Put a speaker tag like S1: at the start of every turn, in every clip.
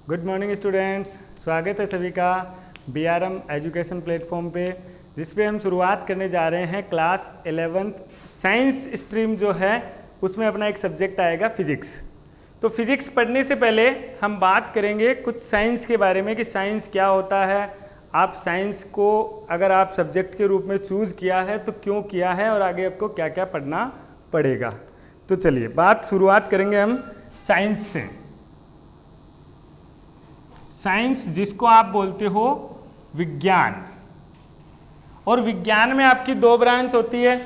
S1: Good morning students, स्वागत है सभी का बीआरएम एजुकेशन प्लेटफॉर्म पे, जिस पे हम शुरुआत करने जा रहे हैं क्लास 11th साइंस स्ट्रीम जो है उसमें अपना एक सब्जेक्ट आएगा फिजिक्स। तो फिजिक्स पढ़ने से पहले हम बात करेंगे कुछ साइंस के बारे में कि साइंस क्या होता है, आप साइंस को अगर आप सब्जेक्ट के रूप में चूज़ किया है तो क्यों किया है और आगे आपको क्या क्या पढ़ना पड़ेगा। तो चलिए बात शुरुआत करेंगे हम साइंस से। साइंस जिसको आप बोलते हो विज्ञान, और विज्ञान में आपकी दो ब्रांच होती है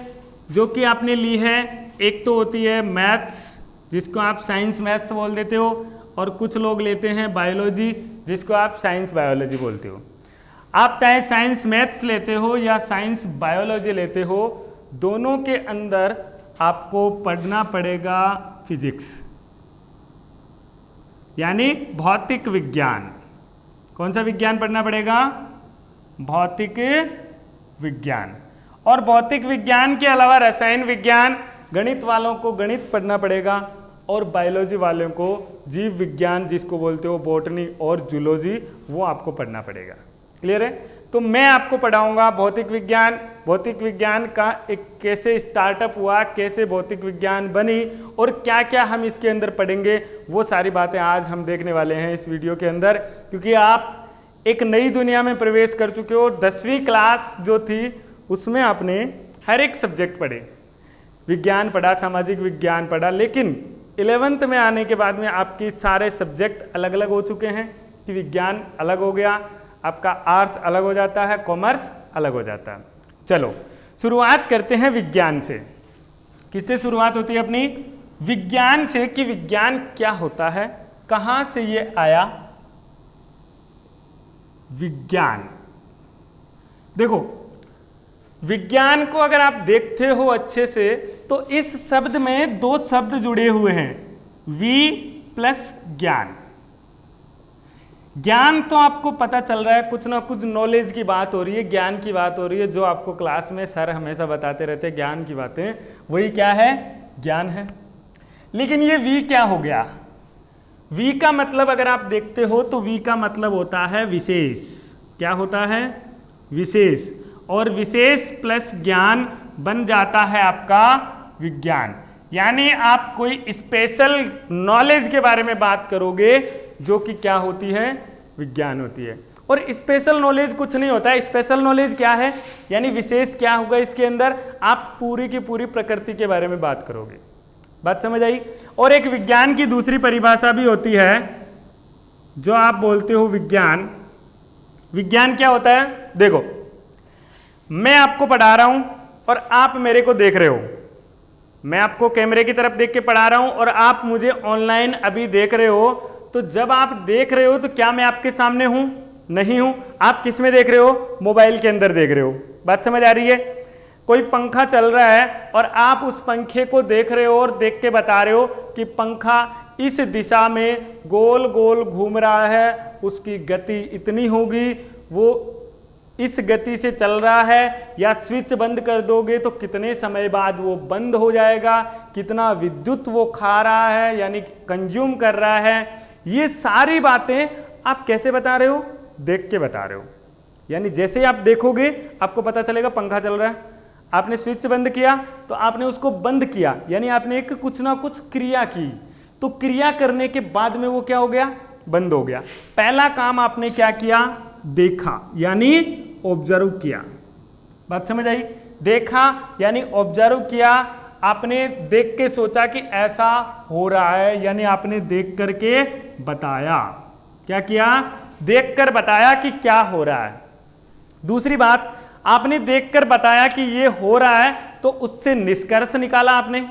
S1: जो कि आपने ली है। एक तो होती है मैथ्स जिसको आप साइंस मैथ्स बोल देते हो, और कुछ लोग लेते हैं बायोलॉजी जिसको आप साइंस बायोलॉजी बोलते हो। आप चाहे साइंस मैथ्स लेते हो या साइंस बायोलॉजी लेते हो, दोनों के अंदर आपको पढ़ना पड़ेगा फिजिक्स यानी भौतिक विज्ञान। कौन सा विज्ञान पढ़ना पड़ेगा? भौतिक विज्ञान। और भौतिक विज्ञान के अलावा रसायन विज्ञान, गणित वालों को गणित पढ़ना पड़ेगा, और बायोलॉजी वालों को जीव विज्ञान जिसको बोलते हो बॉटनी और जूलॉजी, वो आपको पढ़ना पड़ेगा। क्लियर है? तो मैं आपको पढ़ाऊंगा भौतिक विज्ञान, भौतिक विज्ञान का एक कैसे स्टार्टअप हुआ, कैसे भौतिक विज्ञान बनी और क्या क्या हम इसके अंदर पढ़ेंगे, वो सारी बातें आज हम देखने वाले हैं इस वीडियो के अंदर। क्योंकि आप एक नई दुनिया में प्रवेश कर चुके हो। 10वीं क्लास जो थी उसमें आपने हर एक सब्जेक्ट पढ़े, विज्ञान पढ़ा, सामाजिक विज्ञान पढ़ा, लेकिन 11th में आने के बाद में आपके सारे सब्जेक्ट अलग अलग हो चुके हैं कि विज्ञान अलग हो गया, आपका आर्ट्स अलग हो जाता है, कॉमर्स अलग हो जाता है। चलो शुरुआत करते हैं विज्ञान से। किससे शुरुआत होती है अपनी? विज्ञान से, कि विज्ञान क्या होता है, कहां से ये आया। विज्ञान, देखो विज्ञान को अगर आप देखते हो अच्छे से तो इस शब्द में दो शब्द जुड़े हुए हैं, वी प्लस ज्ञान। ज्ञान तो आपको पता चल रहा है, कुछ ना कुछ नॉलेज की बात हो रही है, ज्ञान की बात हो रही है, जो आपको क्लास में सर हमेशा बताते रहते हैं ज्ञान की बातें, वही क्या है? ज्ञान है। लेकिन ये वी क्या हो गया? वी का मतलब अगर आप देखते हो तो वी का मतलब होता है विशेष। क्या होता है? विशेष। और विशेष प्लस ज्ञान बन जाता है आपका विज्ञान। यानी आप कोई स्पेशल नॉलेज के बारे में बात करोगे जो कि क्या होती है? विज्ञान होती है। और स्पेशल नॉलेज कुछ नहीं होता है। स्पेशल नॉलेज क्या है? यानी विशेष क्या होगा इसके अंदर? आप पूरी की पूरी प्रकृति के बारे में बात करोगे। बात समझ आई? और एक विज्ञान की दूसरी परिभाषा भी होती है जो आप बोलते हो विज्ञान। विज्ञान क्या होता है? देखो मैं आपको पढ़ा रहा हूं और आप मेरे को देख रहे हो, मैं आपको कैमरे की तरफ देख के पढ़ा रहा हूं और आप मुझे ऑनलाइन अभी देख रहे हो। तो जब आप देख रहे हो तो क्या मैं आपके सामने हूं? नहीं हूं। आप किस में देख रहे हो? मोबाइल के अंदर देख रहे हो। बात समझ आ रही है? कोई पंखा चल रहा है और आप उस पंखे को देख रहे हो और देख के बता रहे हो कि पंखा इस दिशा में गोल गोल घूम रहा है, उसकी गति इतनी होगी, वो इस गति से चल रहा है, या स्विच बंद कर दोगे तो कितने समय बाद वो बंद हो जाएगा, कितना विद्युत वो खा रहा है यानी कंज्यूम कर रहा है। ये सारी बातें आप कैसे बता रहे हो? देख के बता रहे हो। यानी जैसे आप देखोगे आपको पता चलेगा पंखा चल रहा है, आपने स्विच बंद किया तो आपने उसको बंद किया, यानी आपने एक कुछ ना कुछ क्रिया की, तो क्रिया करने के बाद में वो क्या हो गया? बंद हो गया। पहला काम आपने क्या किया? देखा, यानी ऑब्जर्व किया। बात समझ आई? देखा यानी ऑब्जर्व किया, आपने देख के सोचा कि ऐसा हो रहा है, यानी आपने देख करके बताया। क्या किया? देख कर बताया कि क्या हो रहा है। दूसरी बात, आपने देख कर बताया कि ये हो रहा है, तो उससे निष्कर्ष निकाला आपने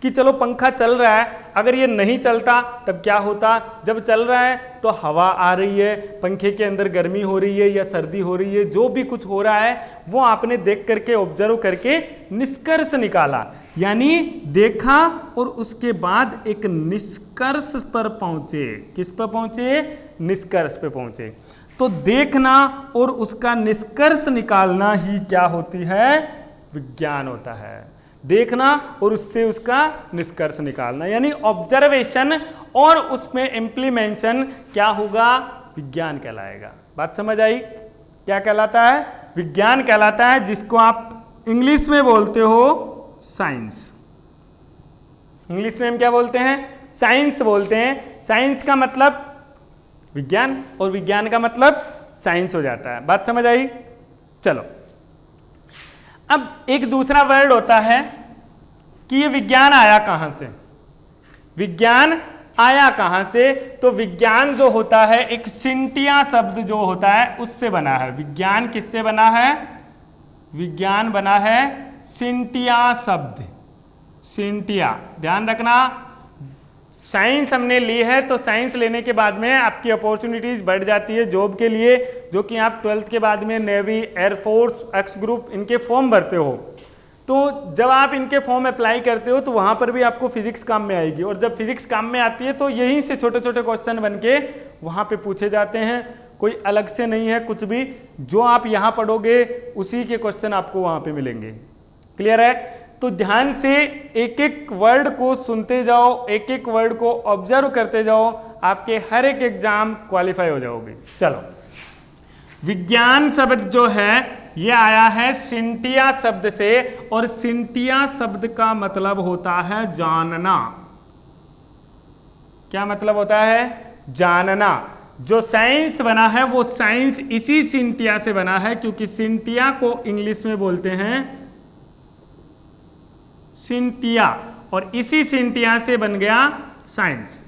S1: कि चलो पंखा चल रहा है, अगर ये नहीं चलता तब क्या होता? जब चल रहा है तो हवा आ रही है, पंखे के अंदर गर्मी हो रही है या सर्दी हो रही है, जो भी कुछ हो रहा है वो आपने देख करके ऑब्जर्व करके निष्कर्ष निकाला। यानी देखा और उसके बाद एक निष्कर्ष पर पहुंचे। किस पर पहुंचे? निष्कर्ष पे पहुंचे। तो देखना और उसका निष्कर्ष निकालना ही क्या होती है? विज्ञान होता है। देखना और उससे उसका निष्कर्ष निकालना, यानी ऑब्जर्वेशन और उसमें इम्प्लीमेंशन क्या होगा, विज्ञान कहलाएगा। बात समझ आई? क्या कहलाता है? विज्ञान कहलाता है, जिसको आप इंग्लिश में बोलते हो साइंस। इंग्लिश में हम क्या बोलते हैं? साइंस बोलते हैं। साइंस का मतलब विज्ञान और विज्ञान का मतलब साइंस हो जाता है। बात समझ आई? चलो, अब एक दूसरा वर्ड होता है कि ये विज्ञान आया कहां से। विज्ञान आया कहां से? तो विज्ञान जो होता है एक सिंटिया शब्द जो होता है उससे बना है। विज्ञान किससे बना है? विज्ञान बना है सिंटिया शब्द। सिंटिया, ध्यान रखना, साइंस हमने ली है तो साइंस लेने के बाद में आपकी अपॉर्चुनिटीज बढ़ जाती है जॉब के लिए, जो कि आप 12th के बाद में नेवी, एयरफोर्स, एक्स ग्रुप इनके फॉर्म भरते हो। तो जब आप इनके फॉर्म अप्लाई करते हो तो वहाँ पर भी आपको फिजिक्स काम में आएगी, और जब फिजिक्स काम में आती है तो यहीं से छोटे छोटे क्वेश्चन बन के वहाँ पे पूछे जाते हैं। कोई अलग से नहीं है कुछ भी, जो आप यहाँ पढ़ोगे उसी के क्वेश्चन आपको वहाँ पे मिलेंगे। क्लियर है? तो ध्यान से एक एक वर्ड को सुनते जाओ, एक एक वर्ड को ऑब्जर्व करते जाओ, आपके हर एक एग्जाम क्वालिफाई हो जाओगे। चलो, विज्ञान शब्द जो है ये आया है सिंटिया शब्द से, और सिंटिया शब्द का मतलब होता है जानना। क्या मतलब होता है? जानना। जो साइंस बना है वो साइंस इसी सिंटिया से बना है, क्योंकि सिंटिया को इंग्लिश में बोलते हैं सिंटिया, और इसी सिंटिया से बन गया साइंस।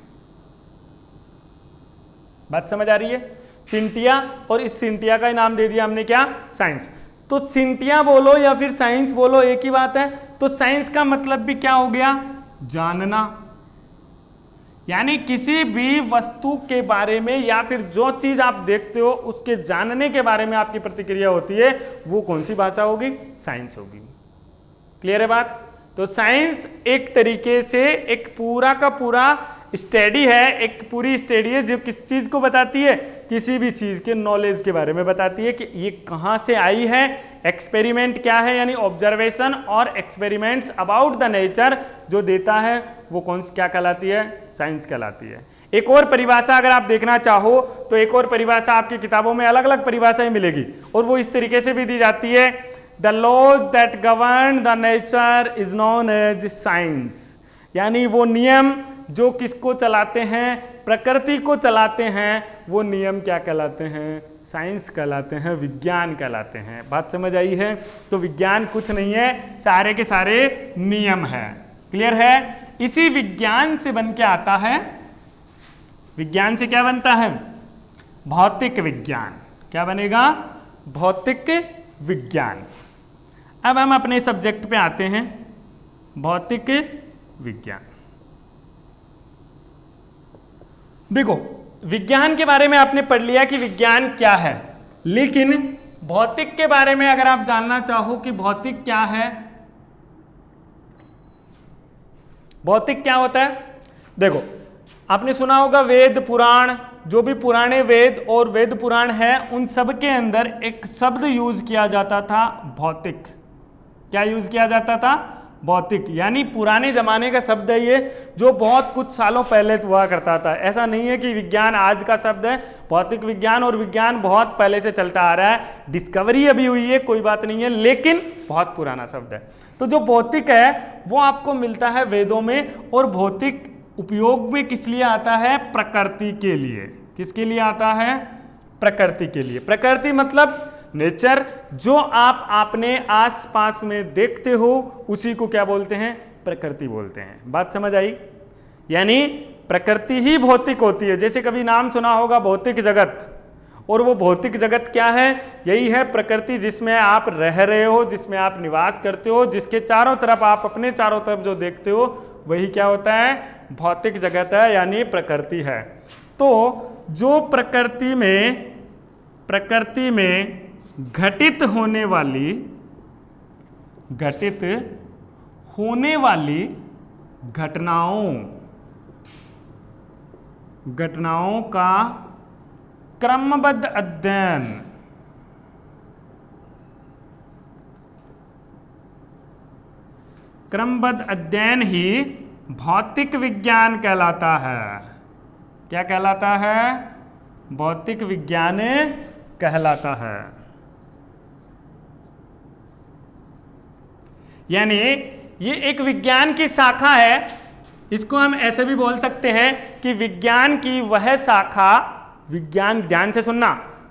S1: बात समझ आ रही है? सिंटिया, और इस सिंटिया का नाम दे दिया हमने क्या? साइंस। तो सिंटिया बोलो या फिर साइंस बोलो एक ही बात है। तो साइंस का मतलब भी क्या हो गया? जानना। यानी किसी भी वस्तु के बारे में या फिर जो चीज आप देखते हो उसके जानने के बारे में आपकी प्रतिक्रिया होती है, वो कौन सी भाषा होगी? साइंस होगी। क्लियर है बात? तो साइंस एक तरीके से एक पूरा का पूरा स्टडी है, एक पूरी स्टडी है जो किस चीज को बताती है? किसी भी चीज के नॉलेज के बारे में बताती है कि ये कहाँ से आई है, एक्सपेरिमेंट क्या है, यानी ऑब्जर्वेशन और एक्सपेरिमेंट्स अबाउट द नेचर जो देता है वो कौन सी क्या कहलाती है? साइंस कहलाती है। एक और परिभाषा अगर आप देखना चाहो तो एक और परिभाषा आपकी किताबों में अलग अलग परिभाषाएं मिलेगी, और वो इस तरीके से भी दी जाती है, The laws that govern the nature is known as science। यानी वो नियम जो किसको चलाते हैं? प्रकृति को चलाते हैं, वो नियम क्या कहलाते हैं? साइंस कहलाते हैं, विज्ञान कहलाते हैं। बात समझ आई है? तो विज्ञान कुछ नहीं है, सारे के सारे नियम है। क्लियर है? इसी विज्ञान से बन के आता है, विज्ञान से क्या बनता है? भौतिक विज्ञान। क्या बनेगा? भौतिक विज्ञान। अब हम अपने सब्जेक्ट पे आते हैं, भौतिक विज्ञान। देखो, विज्ञान के बारे में आपने पढ़ लिया कि विज्ञान क्या है, लेकिन भौतिक के बारे में अगर आप जानना चाहो कि भौतिक क्या है, भौतिक क्या होता है? देखो, आपने सुना होगा वेद पुराण, जो भी पुराने वेद और वेद पुराण है उन सब के अंदर एक शब्द यूज किया जाता था, भौतिक। क्या यूज किया जाता था? भौतिक। यानी पुराने जमाने का शब्द है ये, जो बहुत कुछ सालों पहले हुआ करता था। ऐसा नहीं है कि विज्ञान आज का शब्द है। भौतिक विज्ञान और विज्ञान बहुत पहले से चलता आ रहा है, डिस्कवरी अभी हुई है, कोई बात नहीं है, लेकिन बहुत पुराना शब्द है। तो जो भौतिक है वो आपको मिलता है वेदों में, और भौतिक उपयोग में किस लिए आता है? प्रकृति के लिए। किसके लिए आता है? प्रकृति के लिए। प्रकृति मतलब नेचर, जो आप अपने आसपास में देखते हो उसी को क्या बोलते हैं? प्रकृति बोलते हैं। बात समझ आई? यानी प्रकृति ही भौतिक होती है। जैसे कभी नाम सुना होगा भौतिक जगत, और वो भौतिक जगत क्या है? यही है प्रकृति, जिसमें आप रह रहे हो, जिसमें आप निवास करते हो, जिसके चारों तरफ आप अपने चारों तरफ जो देखते हो वही क्या होता है? भौतिक जगत है, यानी प्रकृति है। तो जो प्रकृति में घटित होने वाली घटनाओं का क्रमबद्ध अध्ययन ही भौतिक विज्ञान कहलाता है। क्या कहलाता है? भौतिक विज्ञान कहलाता है। यानी ये एक विज्ञान की शाखा है। इसको हम ऐसे भी बोल सकते हैं कि विज्ञान की वह शाखा, विज्ञान, ध्यान से सुनना,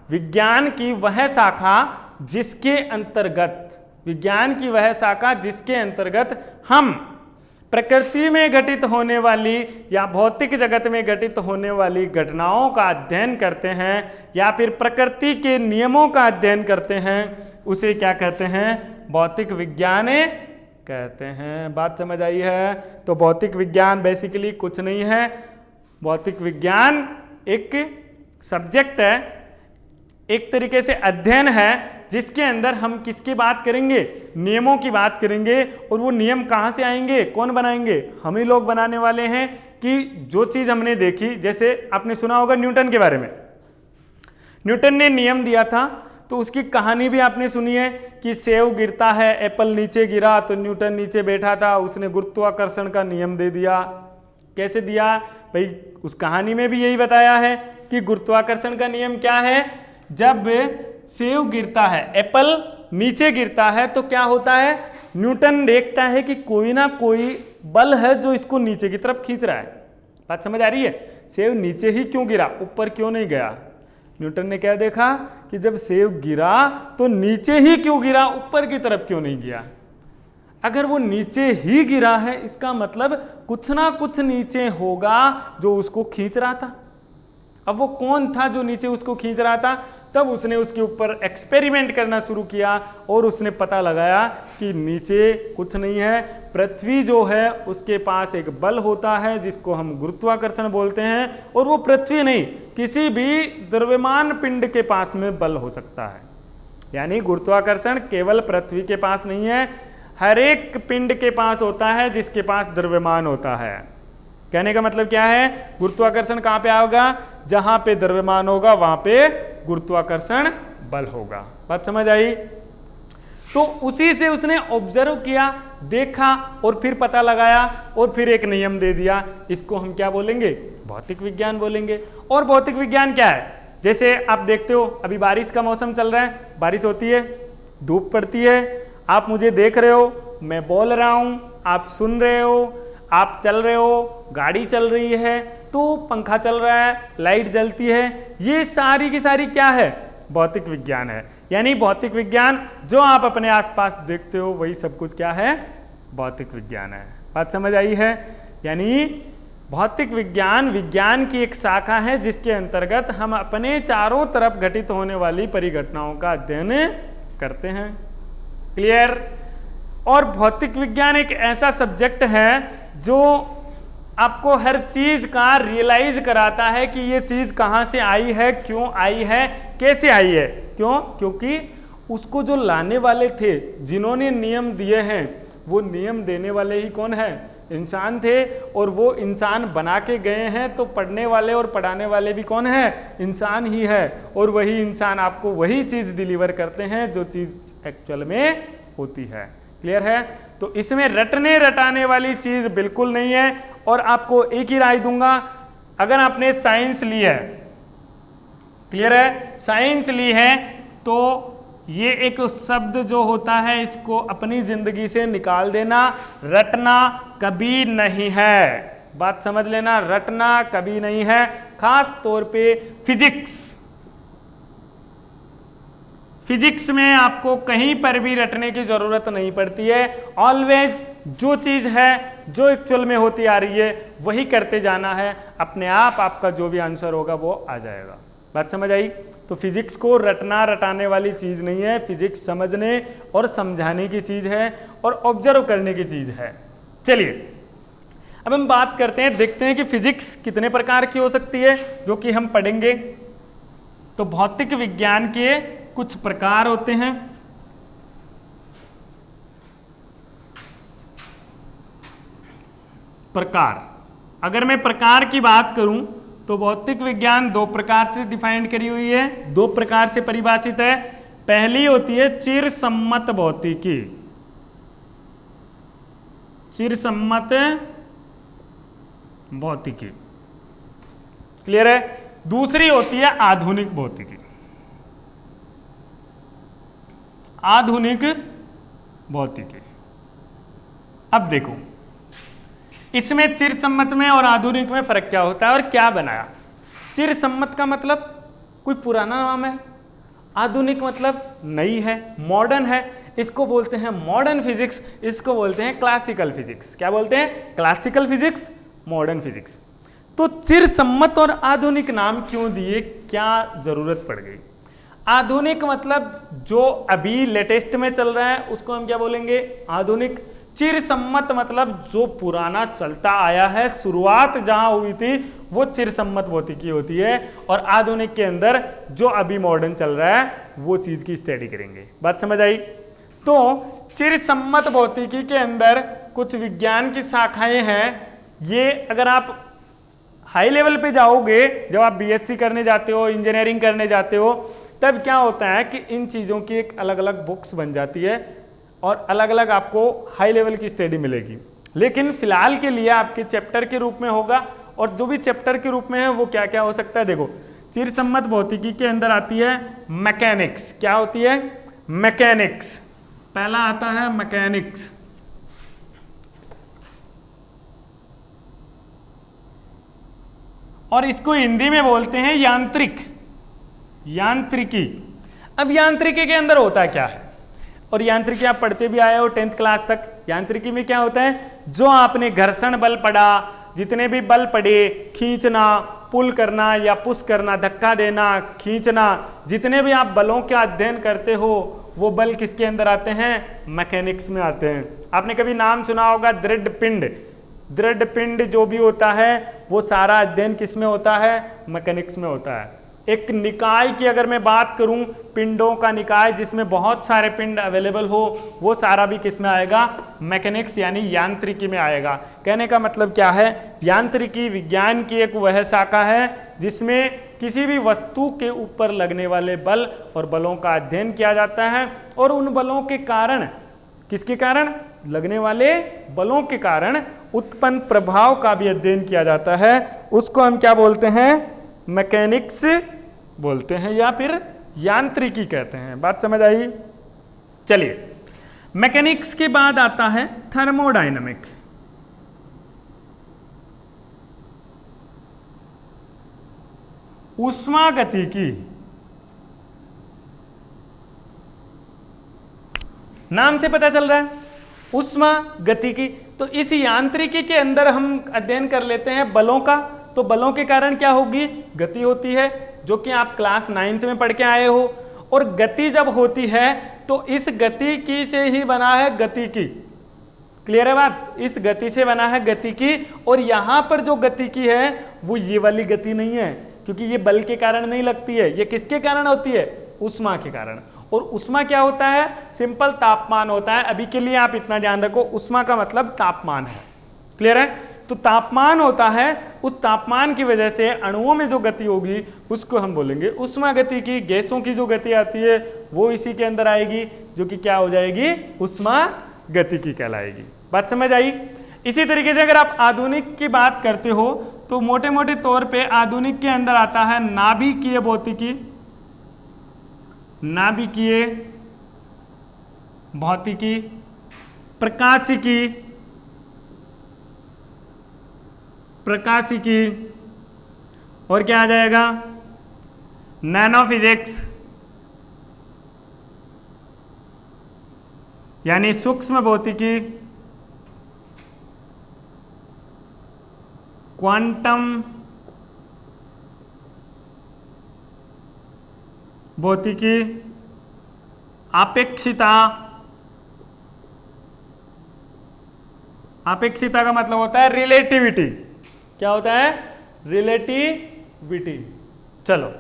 S1: विज्ञान की वह शाखा जिसके अंतर्गत, विज्ञान की वह शाखा जिसके अंतर्गत हम प्रकृति में घटित होने वाली या भौतिक जगत में घटित होने वाली घटनाओं का अध्ययन करते हैं या फिर प्रकृति के नियमों का अध्ययन करते हैं, उसे क्या कहते हैं? भौतिक विज्ञान कहते हैं। बात समझ आई है? तो भौतिक विज्ञान बेसिकली कुछ नहीं है। भौतिक विज्ञान एक सब्जेक्ट है, एक तरीके से अध्ययन है, जिसके अंदर हम किसकी बात करेंगे? नियमों की बात करेंगे। और वो नियम कहाँ से आएंगे? कौन बनाएंगे? हम ही लोग बनाने वाले हैं। कि जो चीज़ हमने देखी, जैसे आपने सुना होगा न्यूटन के बारे में, न्यूटन ने नियम दिया था, तो उसकी कहानी भी आपने सुनी है कि सेब गिरता है, एप्पल नीचे गिरा तो न्यूटन नीचे बैठा था, उसने गुरुत्वाकर्षण का नियम दे दिया। कैसे दिया भाई? उस कहानी में भी यही बताया है कि गुरुत्वाकर्षण का नियम क्या है? जब सेब गिरता है, एप्पल नीचे गिरता है, तो क्या होता है? न्यूटन देखता है कि कोई ना कोई बल है जो इसको नीचे की तरफ खींच रहा है। बात समझ आ रही है? सेब नीचे ही क्यों गिरा, ऊपर क्यों नहीं गया? न्यूटन ने क्या देखा कि जब सेब गिरा तो नीचे ही क्यों गिरा, ऊपर की तरफ क्यों नहीं गिरा? अगर वो नीचे ही गिरा है, इसका मतलब कुछ ना कुछ नीचे होगा जो उसको खींच रहा था। अब वो कौन था जो नीचे उसको खींच रहा था? तब उसने उसके ऊपर एक्सपेरिमेंट करना शुरू किया और उसने पता लगाया कि नीचे कुछ नहीं है, पृथ्वी जो है उसके पास एक बल होता है जिसको हम गुरुत्वाकर्षण बोलते हैं, और वो पृथ्वी नहीं, किसी भी द्रव्यमान पिंड के पास में बल हो सकता है। यानी गुरुत्वाकर्षण केवल पृथ्वी के पास नहीं है, हर एक पिंड के पास होता है जिसके पास द्रव्यमान होता है। कहने का मतलब क्या है? गुरुत्वाकर्षण कहाँ पे आएगा? जहां पे द्रव्यमान होगा वहां पे गुरुत्वाकर्षण बल होगा। बात समझ आई? तो उसी से उसने ऑब्जर्व किया, देखा और फिर पता लगाया और फिर एक नियम दे दिया। इसको हम क्या बोलेंगे? भौतिक विज्ञान बोलेंगे। और भौतिक विज्ञान क्या है? जैसे आप देखते हो अभी बारिश का मौसम चल रहा है, बारिश होती है, धूप पड़ती है, आप मुझे देख रहे हो, मैं बोल रहा हूं, आप सुन रहे हो, आप चल रहे हो, गाड़ी चल रही है, तो पंखा चल रहा है, लाइट जलती है, ये सारी की सारी क्या है? भौतिक विज्ञान है। यानी भौतिक विज्ञान जो आप अपने आसपास देखते हो वही सब कुछ क्या है? भौतिक विज्ञान है। बात समझ आई है? यानी भौतिक विज्ञान विज्ञान की एक शाखा है जिसके अंतर्गत हम अपने चारों तरफ घटित होने वाली परिघटनाओं का अध्ययन करते हैं। क्लियर? और भौतिक विज्ञान एक ऐसा सब्जेक्ट है जो आपको हर चीज का रियलाइज कराता है कि ये चीज कहाँ से आई है, क्यों आई है, कैसे आई है। क्यों? क्योंकि उसको जो लाने वाले थे, जिन्होंने नियम दिए हैं, वो नियम देने वाले ही कौन है? इंसान थे। और वो इंसान बना के गए हैं, तो पढ़ने वाले और पढ़ाने वाले भी कौन है? इंसान ही है। और वही इंसान आपको वही चीज डिलीवर करते हैं जो चीज एक्चुअल में होती है। क्लियर है? तो इसमें रटने रटाने वाली चीज बिल्कुल नहीं है। और आपको एक ही राय दूंगा, अगर आपने साइंस ली है, क्लियर है, साइंस ली है, तो ये एक शब्द जो होता है इसको अपनी जिंदगी से निकाल देना। रटना कभी नहीं है। बात समझ लेना, रटना कभी नहीं है। खास तौर पे फिजिक्स में आपको कहीं पर भी रटने की जरूरत नहीं पड़ती है। ऑलवेज जो चीज है, जो एक्चुअल में होती आ रही है, वही करते जाना है। अपने आप आपका जो भी आंसर होगा वो आ जाएगा। बात समझ आई? तो फिजिक्स को रटना रटाने वाली चीज नहीं है। फिजिक्स समझने और समझाने की चीज है और ऑब्जर्व करने की चीज है। चलिए अब हम बात करते हैं, देखते हैं कि फिजिक्स कितने प्रकार की हो सकती है, जो कि हम पढ़ेंगे। तो भौतिक विज्ञान के कुछ प्रकार होते हैं। प्रकार, अगर मैं प्रकार की बात करूं तो भौतिक विज्ञान दो प्रकार से डिफाइन करी हुई है, दो प्रकार से परिभाषित है। पहली होती है चिरसम्मत भौतिकी। चिरसम्मत भौतिकी क्लियर है। दूसरी होती है आधुनिक भौतिकी। आधुनिक भौतिकी, अब देखो इसमें चिरसम्मत में और आधुनिक में फर्क क्या होता है और क्या बनाया। चिरसम्मत का मतलब कोई पुराना नाम है, आधुनिक मतलब नई है, मॉडर्न है, इसको बोलते हैं मॉडर्न फिजिक्स, इसको बोलते हैं क्लासिकल फिजिक्स। क्या बोलते हैं? Classical physics, modern physics. तो चिरसम्मत और आधुनिक नाम क्यों दिए, क्या जरूरत पड़ गई? आधुनिक मतलब जो अभी लेटेस्ट में चल रहा है उसको हम क्या बोलेंगे? आधुनिक। चिरसम्मत मतलब जो पुराना चलता आया है, शुरुआत जहां हुई थी वो चिरसम्मत भौतिकी होती है, और आधुनिक के अंदर जो अभी मॉडर्न चल रहा है वो चीज की स्टडी करेंगे। बात समझ आई? तो चिरसम्मत भौतिकी के अंदर कुछ विज्ञान की शाखाएं हैं। ये अगर आप हाई लेवल पे जाओगे, जब आप बीएससी करने जाते हो, इंजीनियरिंग करने जाते हो, तब क्या होता है कि इन चीज़ों की एक अलग अलग बुक्स बन जाती है और अलग अलग आपको हाई लेवल की स्टडी मिलेगी। लेकिन फिलहाल के लिए आपके चैप्टर के रूप में होगा, और जो भी चैप्टर के रूप में है वो क्या क्या हो सकता है। देखो चिरसम्मत भौतिकी के अंदर आती है मैकेनिक्स। क्या होती है? मैकेनिक्स। पहला आता है मैकेनिक्स, और इसको हिंदी में बोलते हैं यांत्रिक, यांत्रिकी। अब यांत्रिकी के अंदर होता क्या है, और यांत्रिकी आप पढ़ते भी आए हो 10th क्लास तक। यांत्रिकी में क्या होता है? जो आपने घर्षण बल पढ़ा, जितने भी बल पढ़े, खींचना, पुल करना या पुश करना, धक्का देना, खींचना, जितने भी आप बलों का अध्ययन करते हो वो बल किसके अंदर आते हैं? मैकेनिक्स में आते हैं। आपने कभी नाम सुना होगा दृढ़ पिंड। दृढ़ पिंड जो भी होता है वो सारा अध्ययन किस में होता है? मैकेनिक्स में होता है। एक निकाय की अगर मैं बात करूं, पिंडों का निकाय जिसमें बहुत सारे पिंड अवेलेबल हो, वो सारा भी किस में आएगा? मैकेनिक्स यानी यांत्रिकी में आएगा। कहने का मतलब क्या है? यांत्रिकी विज्ञान की एक वह शाखा है जिसमें किसी भी वस्तु के ऊपर लगने वाले बल और बलों का अध्ययन किया जाता है, और उन बलों के कारण, किसके कारण? लगने वाले बलों के कारण उत्पन्न प्रभाव का भी अध्ययन किया जाता है। उसको हम क्या बोलते हैं? मैकेनिक्स बोलते हैं, या फिर यांत्रिकी कहते हैं। बात समझ आई? चलिए, मैकेनिक्स के बाद आता है थर्मोडायनामिक। ऊष्मागतिकी। नाम से पता चल रहा है ऊष्मागतिकी। तो इस यांत्रिकी के अंदर हम अध्ययन कर लेते हैं बलों का। तो बलों के कारण क्या होगी? गति होती है, जो कि आप क्लास 9th में पढ़ के आए हो। और गति जब होती है तो इस गतिकी से ही बना है गतिकी। क्लियर है बात? इस गति से बना है गतिकी, और यहां पर जो गतिकी है वो ये वाली गति नहीं है, क्योंकि ये बल के कारण नहीं लगती है। ये किसके कारण होती है? ऊष्मा के कारण। और ऊष्मा क्या होता है? सिंपल तापमान होता है। अभी के लिए आप इतना ध्यान रखो, ऊष्मा का मतलब तापमान है। क्लियर है? तो तापमान होता है, उस तापमान की वजह से अणुओं में जो गति होगी उसको हम बोलेंगे ऊष्मागतिकी। गैसों की जो गति आती है वो इसी के अंदर आएगी, जो कि क्या हो जाएगी? ऊष्मागतिकी कहलाएगी। बात समझ आई? इसी तरीके से अगर आप आधुनिक की बात करते हो तो मोटे मोटे तौर पे आधुनिक के अंदर आता है नाभिकीय भौतिकी। नाभिकीय भौतिकी, प्रकाशिकी, प्रकाशिकी, और क्या आ जाएगा? नैनो फिजिक्स यानी सूक्ष्म भौतिकी, क्वांटम भौतिकी, आपेक्षिता। आपेक्षिता का मतलब होता है रिलेटिविटी। क्या होता है? रिलेटिविटी। चलो,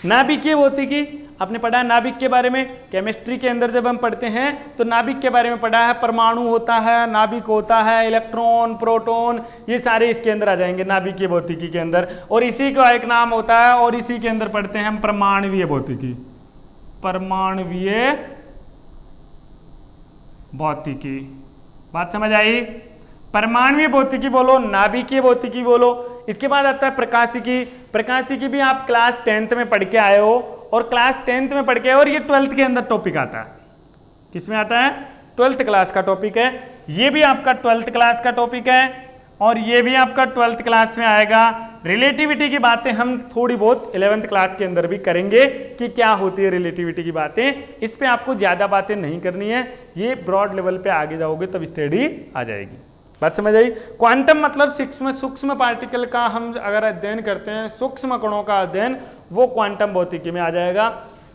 S1: नाभिकीय भौतिकी आपने पढ़ा है। नाभिक के बारे में केमिस्ट्री के अंदर जब हम पढ़ते हैं तो नाभिक के बारे में पढ़ा है। परमाणु होता है, नाभिक होता है, इलेक्ट्रॉन, प्रोटॉन, ये सारे इसके अंदर आ जाएंगे नाभिकीय भौतिकी के अंदर। और इसी का एक नाम होता है, और इसी के अंदर पढ़ते हैं हम परमाणुवीय भौतिकी। परमाणुवीय भौतिकी। बात समझ आई? परमाणुवीय भौतिकी बोलो, नाभिकीय भौतिकी बोलो, इसके बाद आता है प्रकाशिकी। प्रकाशिकी भी आप क्लास 10th में पढ़ के आए हो, और क्लास 10th में पढ़ के आए हो, और ये 12th के अंदर टॉपिक आता है। किसमें आता है? 12th क्लास का टॉपिक है। ये भी आपका 12th क्लास का टॉपिक है, और ये भी आपका 12th क्लास में आएगा। रिलेटिविटी की बातें हम थोड़ी बहुत 11th क्लास के अंदर भी करेंगे कि क्या होती है रिलेटिविटी की बातें। इस पे आपको ज़्यादा बातें नहीं करनी है, ये ब्रॉड लेवल पे आगे जाओगे तब स्टडी आ जाएगी। बात समझ आई? क्वांटम मतलब सूक्ष्म पार्टिकल का हम अगर अध्ययन करते हैं, सूक्ष्म कणों का अध्ययन, वो क्वांटम भौतिकी में आ जाएगा।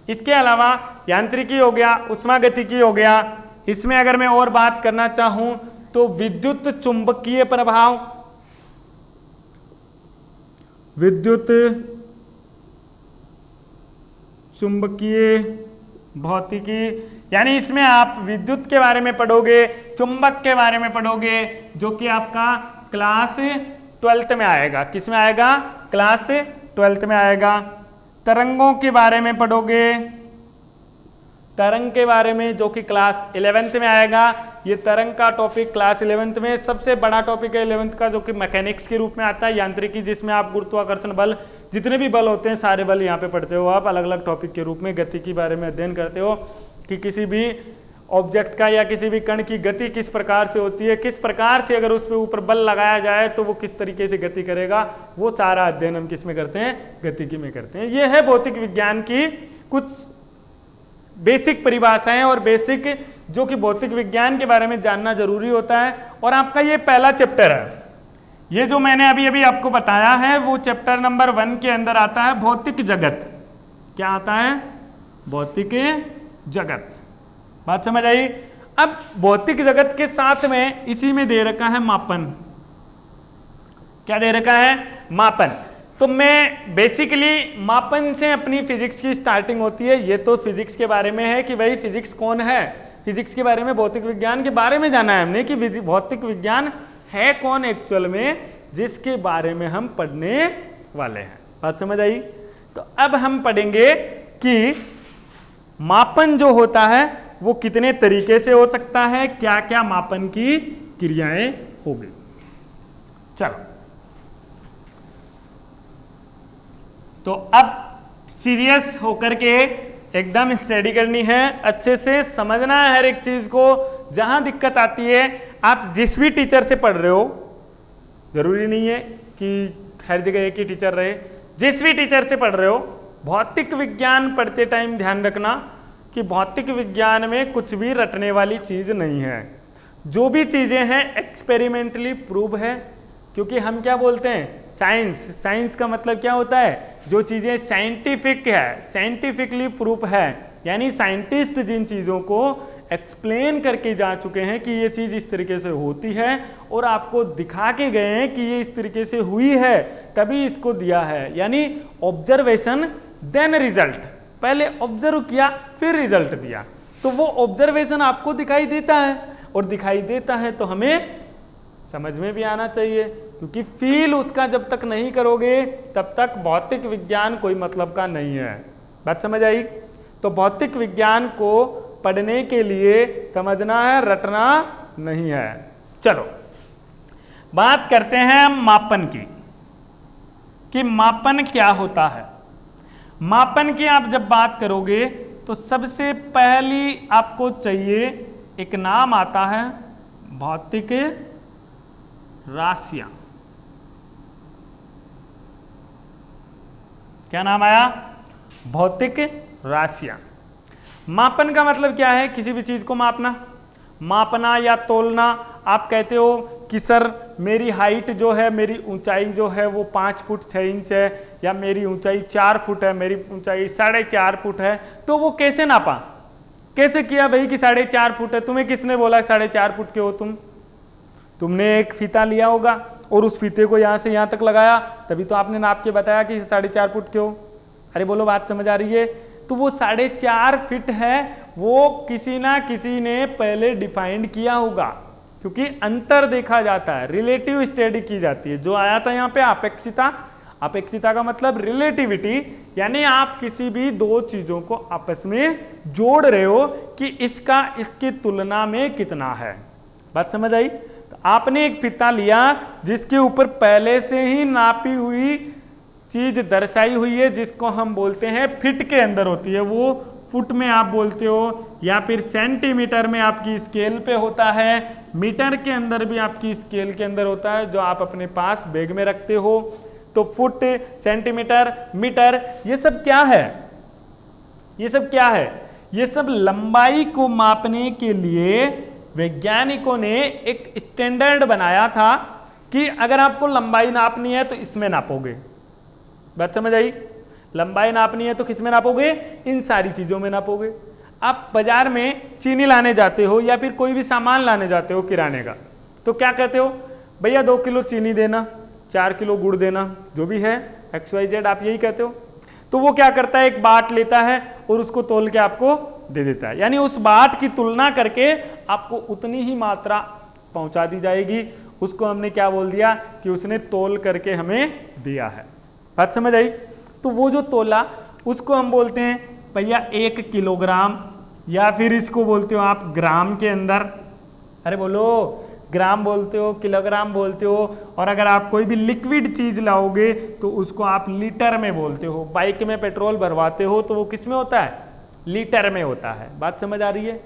S1: इसके अलावा यांत्रिकी हो गया, उष्मागतिकी हो गया। इसमें अगर मैं और बात करना चाहूं तो विद्युत चुंबकीय प्रभाव, विद्युत चुंबकीय भौतिकी, यानी इसमें आप विद्युत के बारे में पढ़ोगे, चुंबक के बारे में पढ़ोगे, जो कि आपका क्लास 12th में आएगा। किस में आएगा? क्लास 12th में आएगा। तरंगों के बारे में पढ़ोगे, तरंग के बारे में, जो कि क्लास 11th में आएगा। ये तरंग का टॉपिक क्लास 11th में सबसे बड़ा टॉपिक है 11th का, जो कि मैकेनिक्स के रूप में आता है। यांत्रिकी जिसमें आप गुरुत्वाकर्षण बल, जितने भी बल होते हैं सारे बल यहाँ पे पढ़ते हो आप अलग अलग टॉपिक के रूप में। गति के बारे में अध्ययन करते हो कि किसी भी ऑब्जेक्ट का या किसी भी कण की गति किस प्रकार से होती है, किस प्रकार से अगर उस पर ऊपर बल लगाया जाए तो वो किस तरीके से गति करेगा, वो सारा अध्ययन हम किस में करते हैं? गतिकी में करते हैं। ये है भौतिक विज्ञान की कुछ बेसिक परिभाषाएं और बेसिक जो कि भौतिक विज्ञान के बारे में जानना जरूरी होता है। और आपका ये पहला चैप्टर है, ये जो मैंने अभी अभी आपको बताया है वो चैप्टर नंबर 1 के अंदर आता है भौतिक जगत। क्या आता है? भौतिक जगत। बात समझ आई? अब भौतिक जगत के साथ में इसी में दे रखा है मापन। क्या दे रखा है? मापन। तो मैं बेसिकली मापन से अपनी फिजिक्स की स्टार्टिंग होती है। ये तो फिजिक्स के बारे में है कि भाई फिजिक्स कौन है, फिजिक्स के बारे में, भौतिक विज्ञान के बारे में जाना है हमने कि भौतिक विज्ञान है कौन एक्चुअल में, जिसके बारे में हम पढ़ने वाले हैं। बात समझ आई? तो अब हम पढ़ेंगे कि मापन जो होता है वो कितने तरीके से हो सकता है, क्या क्या मापन की क्रियाएं होगी। चलो, तो अब सीरियस होकर के एकदम स्टडी करनी है, अच्छे से समझना है हर एक चीज को। जहां दिक्कत आती है, आप जिस भी टीचर से पढ़ रहे हो, जरूरी नहीं है कि हर जगह एक ही टीचर रहे, जिस भी टीचर से पढ़ रहे हो, भौतिक विज्ञान पढ़ते टाइम ध्यान रखना कि भौतिक विज्ञान में कुछ भी रटने वाली चीज नहीं है। जो भी चीजें हैं एक्सपेरिमेंटली प्रूव है, क्योंकि हम क्या बोलते हैं? साइंस। साइंस का मतलब क्या होता है? जो चीजें साइंटिफिक है, साइंटिफिकली प्रूफ है, यानी साइंटिस्ट जिन चीजों को एक्सप्लेन करके जा चुके हैं कि ये चीज इस तरीके से होती है और आपको दिखा के गए हैं कि ये इस तरीके से हुई है, तभी इसको दिया है। यानी ऑब्जर्वेशन देन रिजल्ट, पहले ऑब्जर्व किया फिर रिजल्ट दिया। तो वो ऑब्जर्वेशन आपको दिखाई देता है, और दिखाई देता है तो हमें समझ में भी आना चाहिए, क्योंकि फील उसका जब तक नहीं करोगे तब तक भौतिक विज्ञान कोई मतलब का नहीं है। बात समझ आई? तो भौतिक विज्ञान को पढ़ने के लिए समझना है, रटना नहीं है। चलो बात करते हैं मापन की, कि मापन क्या होता है। मापन की आप जब बात करोगे तो सबसे पहली आपको चाहिए, एक नाम आता है भौतिक राशियां। क्या नाम आया? भौतिक राशियां। मापन का मतलब क्या है? किसी भी चीज को मापना, मापना या तोलना। आप कहते हो कि सर मेरी हाइट जो है, मेरी ऊंचाई जो है वो 5 फुट 6 इंच है, या मेरी ऊंचाई 4 फुट है, मेरी ऊंचाई 4.5 फुट है, तो वो कैसे नापा? कैसे किया भाई कि 4.5 फुट है? तुम्हें किसने बोला 4.5 फुट के हो तुम? तुमने एक फीता लिया होगा और उस फीते को यहाँ से यहाँ तक लगाया, तभी तो आपने नाप के बताया कि 4.5 फुट के हो। अरे बोलो, बात समझ आ रही है? तो वो 4.5 फीट है, वो किसी ना किसी ने पहले डिफाइंड किया होगा, क्योंकि अंतर देखा जाता है, रिलेटिव स्टडी की जाती है। जो आया था यहाँ पे अपेक्षिता, अपेक्षिता का मतलब रिलेटिविटी, यानी आप किसी भी दो चीजों को आपस में जोड़ रहे हो कि इसका इसकी तुलना में कितना है। बात समझ आई? तो आपने एक फीता लिया जिसके ऊपर पहले से ही नापी हुई चीज दर्शाई हुई है, जिसको हम बोलते हैं फिट के अंदर होती है, वो फुट में आप बोलते हो या फिर सेंटीमीटर में आपकी स्केल पे होता है, मीटर के अंदर भी आपकी स्केल के अंदर होता है जो आप अपने पास बैग में रखते हो। तो फुट, सेंटीमीटर, मीटर, ये सब क्या है? ये सब क्या है? ये सब लंबाई को मापने के लिए वैज्ञानिकों ने एक स्टैंडर्ड बनाया था कि अगर आपको लंबाई नापनी है तो इसमें नापोगे। बात समझ आई? लंबाई नापनी है तो किस में नापोगे? इन सारी चीज़ों में नापोगे। आप बाजार में चीनी लाने जाते हो या फिर कोई भी सामान लाने जाते हो किराने का, तो क्या कहते हो? भैया 2 किलो चीनी देना, 4 किलो गुड़ देना, जो भी है XYZ, आप यही कहते हो। तो वो क्या करता है, एक बाट लेता है और उसको तोल के आपको दे देता है, यानी उस बाट की तुलना करके आपको उतनी ही मात्रा पहुंचा दी जाएगी। उसको हमने क्या बोल दिया कि उसने तोल करके हमें दिया है। बात समझ आई? तो वो जो तोला उसको हम बोलते हैं भैया 1 किलोग्राम, या फिर इसको बोलते हो आप ग्राम के अंदर। अरे बोलो, ग्राम बोलते हो, किलोग्राम बोलते हो। और अगर आप कोई भी लिक्विड चीज लाओगे तो उसको आप लीटर में बोलते हो। बाइक में पेट्रोल भरवाते हो तो वो किस में होता है? लीटर में होता है। बात समझ आ रही है?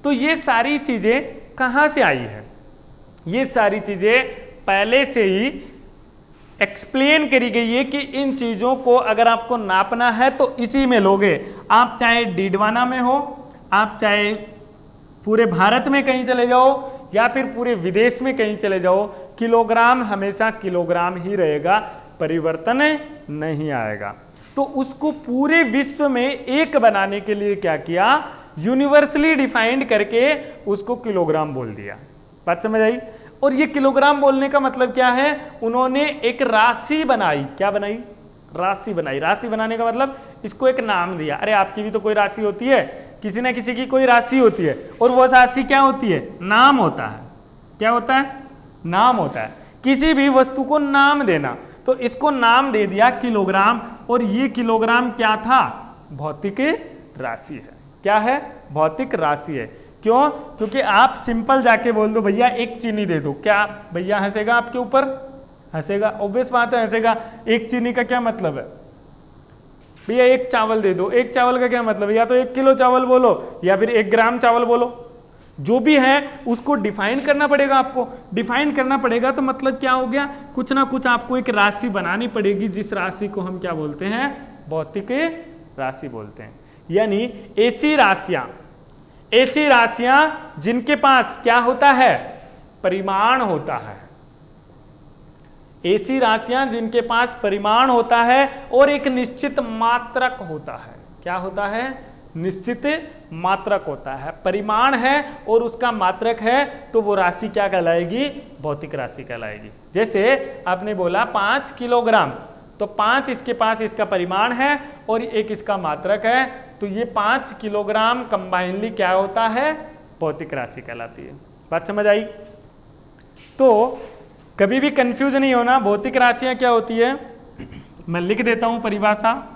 S1: तो ये सारी चीजें कहाँ से आई है? ये सारी चीजें पहले से ही एक्सप्लेन करी गई है कि इन चीज़ों को अगर आपको नापना है तो इसी में लोगे। आप चाहे डीडवाना में हो, आप चाहे पूरे भारत में कहीं चले जाओ या फिर पूरे विदेश में कहीं चले जाओ, किलोग्राम हमेशा किलोग्राम ही रहेगा, परिवर्तन नहीं आएगा। तो उसको पूरे विश्व में एक बनाने के लिए क्या किया? यूनिवर्सली डिफाइंड करके उसको किलोग्राम बोल दिया। बात समझ आई? और ये किलोग्राम बोलने का मतलब क्या है? उन्होंने एक राशि बनाई। क्या बनाई? राशि बनाई। राशि बनाने का मतलब इसको एक नाम दिया। अरे आपकी भी तो कोई राशि होती है, किसी ना किसी की कोई राशि होती है, और वो राशि क्या होती है? नाम होता है। क्या होता है? नाम होता है। किसी भी वस्तु को नाम देना, तो इसको नाम दे दिया किलोग्राम। और ये किलोग्राम क्या था? भौतिक राशि है। क्या है? भौतिक राशि है। क्यों? क्योंकि आप सिंपल जाके बोल दो भैया 1 चीनी दे दो, क्या भैया हंसेगा आपके ऊपर? हंसेगा, ऑब्वियस बात है, हंसेगा। 1 चीनी का क्या मतलब है? भैया 1 चावल दे दो, 1 चावल का क्या मतलब है? या तो 1 किलो चावल बोलो या फिर 1 ग्राम चावल बोलो, जो भी है उसको डिफाइन करना पड़ेगा। आपको डिफाइन करना पड़ेगा तो मतलब क्या हो गया? कुछ ना कुछ आपको एक राशि बनानी पड़ेगी, जिस राशि को हम क्या बोलते हैं? भौतिक राशि बोलते हैं। यानी ऐसी राशियां जिनके पास क्या होता है? परिमाण होता है। ऐसी राशियां जिनके पास परिमाण होता है और एक निश्चित मात्रक होता है। क्या होता है? निश्चित मात्रक होता है। परिमाण है और उसका मात्रक है, तो वो राशि क्या कहलाएगी? भौतिक राशि कहलाएगी। जैसे आपने बोला 5 किलोग्राम, तो 5 इसके पास इसका परिमाण है और 1 इसका मात्रक है, तो ये 5 किलोग्राम कंबाइनली क्या होता है? भौतिक राशि कहलाती है। बात समझ आई? तो कभी भी कंफ्यूज नहीं होना, भौतिक राशियां क्या होती है? मैं लिख देता हूं परिभाषा।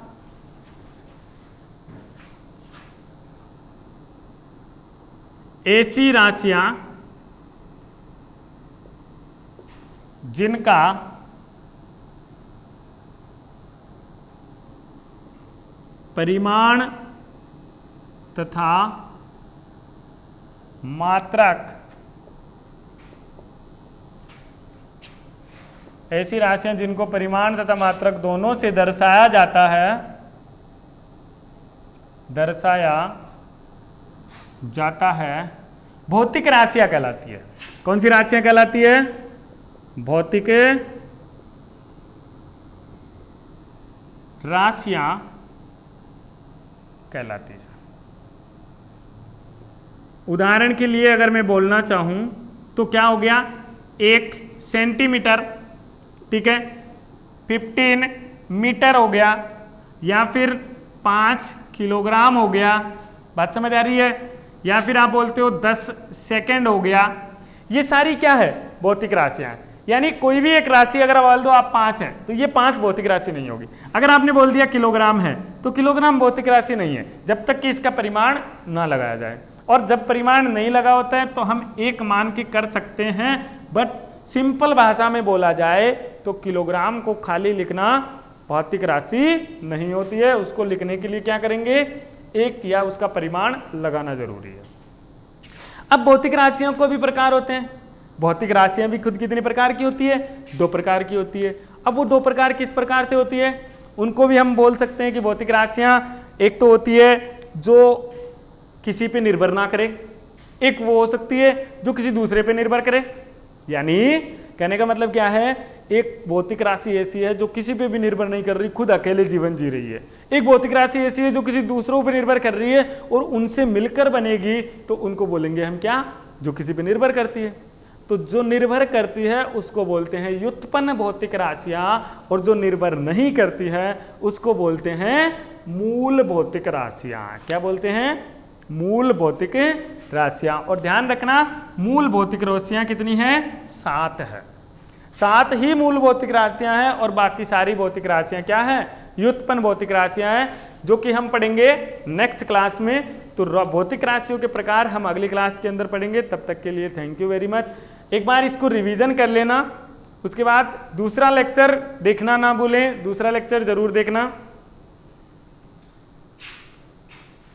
S1: ऐसी राशियां जिनका परिमाण तथा मात्रक, ऐसी राशियां जिनको परिमाण तथा मात्रक दोनों से दर्शाया जाता है, भौतिक राशियां कहलाती है। कौन सी राशियां कहलाती है? भौतिक राशियां कहलाती है। उदाहरण के लिए अगर मैं बोलना चाहूं तो क्या हो गया? 1 सेंटीमीटर, ठीक है, 15 मीटर हो गया, या फिर 5 किलोग्राम हो गया। बात समझ आ रही है? या फिर आप बोलते हो 10 सेकंड हो गया। ये सारी क्या है? भौतिक राशियां हैं। यानी कोई भी एक राशि अगर बोल दो आप 5 है, तो ये 5 भौतिक राशि नहीं होगी। अगर आपने बोल दिया किलोग्राम है, तो किलोग्राम भौतिक राशि नहीं है, जब तक कि इसका परिमाण ना लगाया जाए। और जब परिमाण नहीं लगा होता है तो हम एक मान के कर सकते हैं, बट सिंपल भाषा में बोला जाए तो किलोग्राम को खाली लिखना भौतिक राशि नहीं होती है, उसको लिखने के लिए क्या करेंगे, एक या उसका परिमाण लगाना जरूरी है। अब भौतिक राशियों को भी प्रकार होते हैं, भौतिक राशियां भी खुद कितनी प्रकार की होती है, 2 प्रकार की होती है। अब वो 2 प्रकार किस प्रकार से होती है, उनको भी हम बोल सकते हैं कि भौतिक राशियां एक तो होती है जो किसी पे निर्भर ना करे, एक वो हो सकती है जो किसी दूसरे पे निर्भर करे। यानी कहने का मतलब क्या है, एक भौतिक राशि ऐसी है जो किसी पे भी निर्भर नहीं कर रही, खुद अकेले जीवन जी रही है। एक भौतिक राशि ऐसी है जो किसी दूसरों पे निर्भर कर रही है और उनसे मिलकर बनेगी, तो उनको बोलेंगे हम क्या, जो किसी पे निर्भर करती है। तो जो निर्भर करती है उसको बोलते हैं व्युत्पन्न भौतिक राशियां, और जो निर्भर नहीं करती है उसको बोलते हैं मूल भौतिक राशियां। क्या बोलते हैं, मूल भौतिक राशियां। और ध्यान रखना मूल भौतिक राशियां कितनी हैं, 7 है। 7 ही मूल भौतिक राशियां हैं और बाकी सारी भौतिक राशियां क्या है, व्युत्पन्न भौतिक राशियां हैं, जो कि हम पढ़ेंगे नेक्स्ट क्लास में। तो भौतिक राशियों के प्रकार हम अगली क्लास के अंदर पढ़ेंगे। तब तक के लिए थैंक यू वेरी मच। एक बार इसको रिवीजन कर लेना, उसके बाद दूसरा लेक्चर देखना ना भूलें, दूसरा लेक्चर जरूर देखना।